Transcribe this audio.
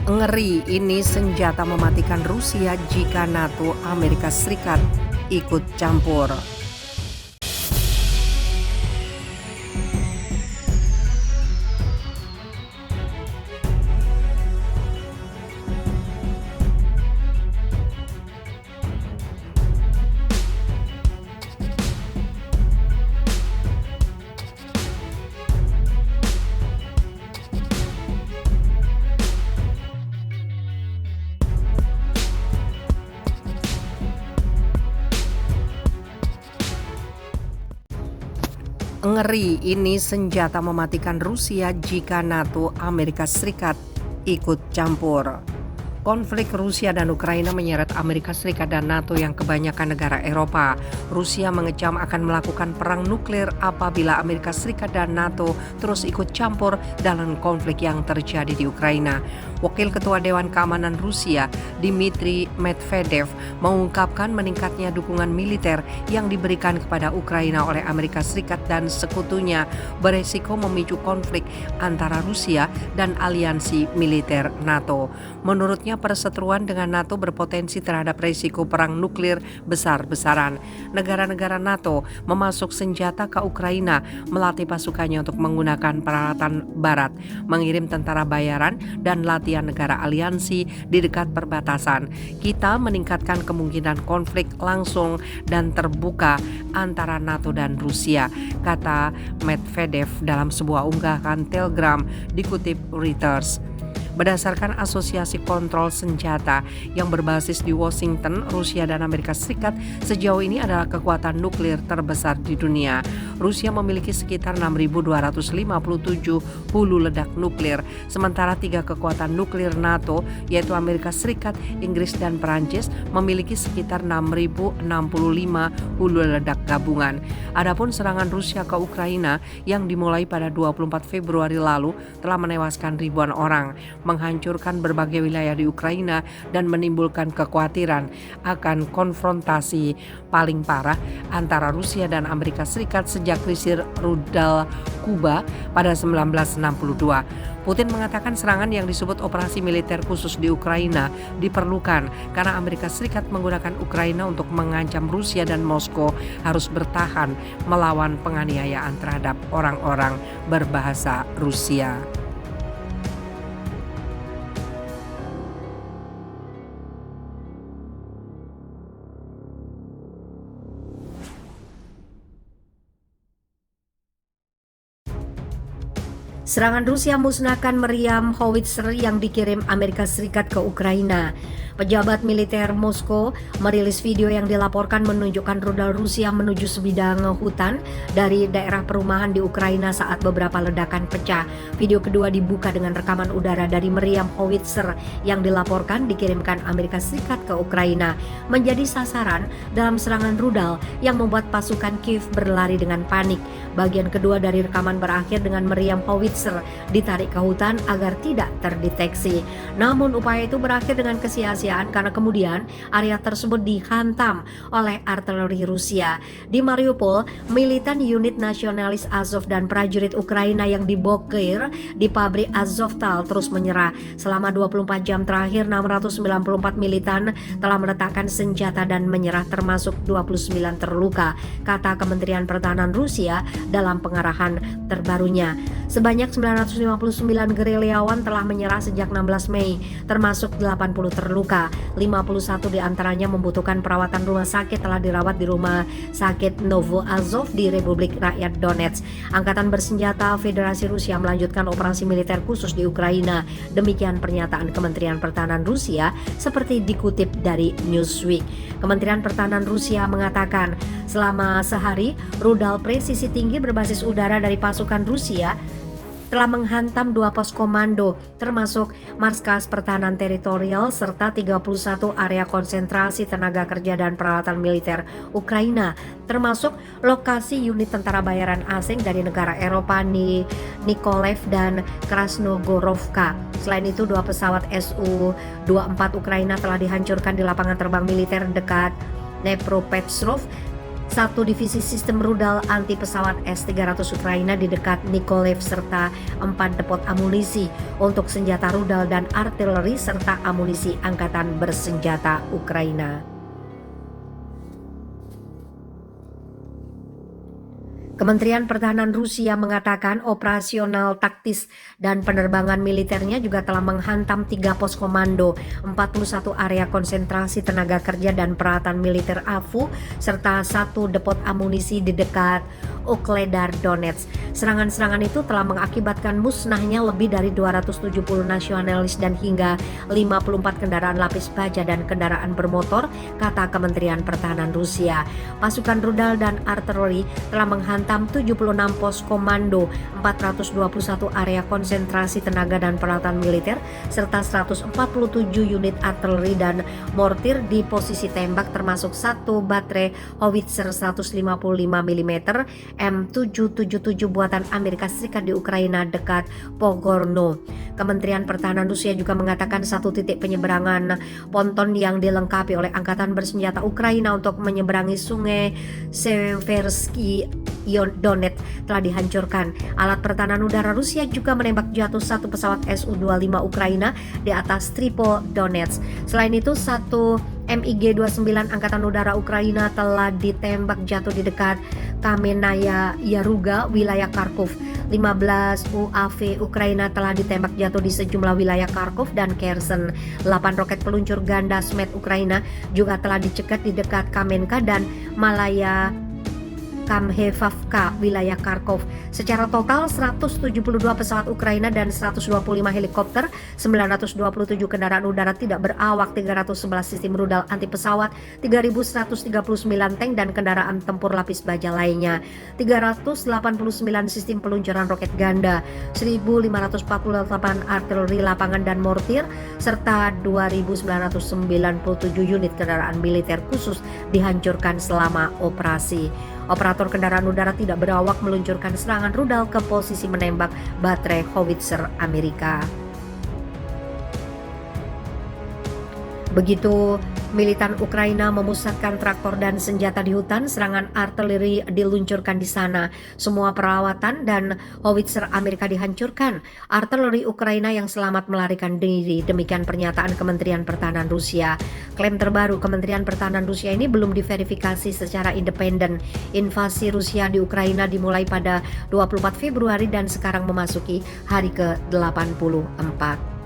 Ngeri, ini senjata mematikan Rusia jika NATO Amerika Serikat ikut campur. Ngeri, ini senjata mematikan Rusia jika NATO Amerika Serikat ikut campur. Konflik Rusia dan Ukraina menyeret Amerika Serikat dan NATO yang kebanyakan negara Eropa. Rusia mengecam akan melakukan perang nuklir apabila Amerika Serikat dan NATO terus ikut campur dalam konflik yang terjadi di Ukraina. Wakil Ketua Dewan Keamanan Rusia, Dmitry Medvedev, mengungkapkan meningkatnya dukungan militer yang diberikan kepada Ukraina oleh Amerika Serikat dan sekutunya beresiko memicu konflik antara Rusia dan aliansi militer NATO. Menurutnya, perseteruan dengan NATO berpotensi terhadap resiko perang nuklir besar-besaran. Negara-negara NATO memasuk senjata ke Ukraina, melatih pasukannya untuk menggunakan peralatan barat, mengirim tentara bayaran, dan latihan negara aliansi di dekat perbatasan. Kita meningkatkan kemungkinan konflik langsung dan terbuka antara NATO dan Rusia, kata Medvedev dalam sebuah unggahan Telegram dikutip Reuters. Berdasarkan Asosiasi Kontrol Senjata yang berbasis di Washington, Rusia dan Amerika Serikat sejauh ini adalah kekuatan nuklir terbesar di dunia. Rusia memiliki sekitar 6.257 hulu ledak nuklir, sementara 3 kekuatan nuklir NATO yaitu Amerika Serikat, Inggris, dan Perancis memiliki sekitar 6.065 hulu ledak gabungan. Adapun serangan Rusia ke Ukraina yang dimulai pada 24 Februari lalu telah menewaskan ribuan orang, menghancurkan berbagai wilayah di Ukraina, dan menimbulkan kekhawatiran akan konfrontasi paling parah antara Rusia dan Amerika Serikat sejak krisis rudal Kuba pada 1962. Putin mengatakan serangan yang disebut operasi militer khusus di Ukraina diperlukan karena Amerika Serikat menggunakan Ukraina untuk mengancam Rusia dan Moskow harus bertahan melawan penganiayaan terhadap orang-orang berbahasa Rusia. Serangan Rusia musnahkan meriam howitzer yang dikirim Amerika Serikat ke Ukraina. Pejabat militer Moskow merilis video yang dilaporkan menunjukkan rudal Rusia menuju sebidang hutan dari daerah perumahan di Ukraina saat beberapa ledakan pecah. Video kedua dibuka dengan rekaman udara dari meriam howitzer yang dilaporkan dikirimkan Amerika Serikat ke Ukraina menjadi sasaran dalam serangan rudal yang membuat pasukan Kiev berlari dengan panik. Bagian kedua dari rekaman berakhir dengan meriam howitzer ditarik ke hutan agar tidak terdeteksi. Namun upaya itu berakhir dengan kesia-siaan karena kemudian area tersebut dihantam oleh artileri Rusia. Di Mariupol, militan unit nasionalis Azov dan prajurit Ukraina yang diblokir di pabrik Azovstal terus menyerah. Selama 24 jam terakhir, 694 militan telah meletakkan senjata dan menyerah, termasuk 29 terluka, kata Kementerian Pertahanan Rusia dalam pengarahan terbarunya. Sebanyak 959 gerilyawan telah menyerah sejak 16 Mei, termasuk 80 terluka. 51 diantaranya membutuhkan perawatan rumah sakit, telah dirawat di rumah sakit Novo Azov di Republik Rakyat Donetsk. Angkatan bersenjata Federasi Rusia melanjutkan operasi militer khusus di Ukraina. Demikian pernyataan Kementerian Pertahanan Rusia seperti dikutip dari Newsweek. Kementerian Pertahanan Rusia mengatakan selama sehari rudal presisi tinggi berbasis udara dari pasukan Rusia telah menghantam 2 pos komando, termasuk Markas Pertahanan Teritorial serta 31 area konsentrasi tenaga kerja dan peralatan militer Ukraina, termasuk lokasi unit tentara bayaran asing dari negara Eropa Nikolev dan Krasnogorovka. Selain itu, 2 pesawat Su-24 Ukraina telah dihancurkan di lapangan terbang militer dekat Dnepropetrovsk. satu divisi sistem rudal anti pesawat S-300 Ukraina di dekat Mykolaiv serta 4 depot amunisi untuk senjata rudal dan artileri serta amunisi angkatan bersenjata Ukraina. Kementerian Pertahanan Rusia mengatakan operasional taktis dan penerbangan militernya juga telah menghantam 3 pos komando, 41 area konsentrasi tenaga kerja dan peralatan militer AFU, serta 1 depot amunisi di dekat Ukledar Donetsk. Serangan-serangan itu telah mengakibatkan musnahnya lebih dari 270 nasionalis dan hingga 54 kendaraan lapis baja dan kendaraan bermotor, kata Kementerian Pertahanan Rusia. Pasukan rudal dan artileri telah menghantam 76 pos komando, 421 area konsentrasi tenaga dan peralatan militer, serta 147 unit artileri dan mortir di posisi tembak termasuk 1 baterai howitzer 155 mm M777 buatan Amerika Serikat di Ukraina dekat Pogorno. Kementerian Pertahanan Rusia juga mengatakan 1 titik penyeberangan ponton yang dilengkapi oleh angkatan bersenjata Ukraina untuk menyeberangi sungai Seversky Donetsk telah dihancurkan. Alat pertahanan udara Rusia juga menembak jatuh 1 pesawat Su-25 Ukraina di atas Tripol Donetsk. Selain itu, 1 MiG-29 Angkatan Udara Ukraina telah ditembak jatuh di dekat Kamenaya Yaruga, wilayah Kharkov. 15 UAV Ukraina telah ditembak jatuh di sejumlah wilayah Kharkov dan Kherson. 8 roket peluncur ganda Smed Ukraina juga telah dicegat di dekat Kamenka dan Malaya Kamhevavka, wilayah Kharkov. Secara total 172 pesawat Ukraina dan 125 helikopter, 927 kendaraan udara tidak berawak, 311 sistem rudal anti pesawat, 3.139 tank dan kendaraan tempur lapis baja lainnya, 389 sistem peluncuran roket ganda, 1.548 artileri lapangan dan mortir, serta 2.997 unit kendaraan militer khusus dihancurkan selama operasi. Operator kendaraan udara tidak berawak meluncurkan serangan rudal ke posisi menembak baterai howitzer Amerika. Begitu militan Ukraina memusatkan traktor dan senjata di hutan, serangan artileri diluncurkan di sana. Semua perawatan dan howitzer Amerika dihancurkan. Artileri Ukraina yang selamat melarikan diri, demikian pernyataan Kementerian Pertahanan Rusia. Klaim terbaru Kementerian Pertahanan Rusia ini belum diverifikasi secara independen. Invasi Rusia di Ukraina dimulai pada 24 Februari dan sekarang memasuki hari ke-84.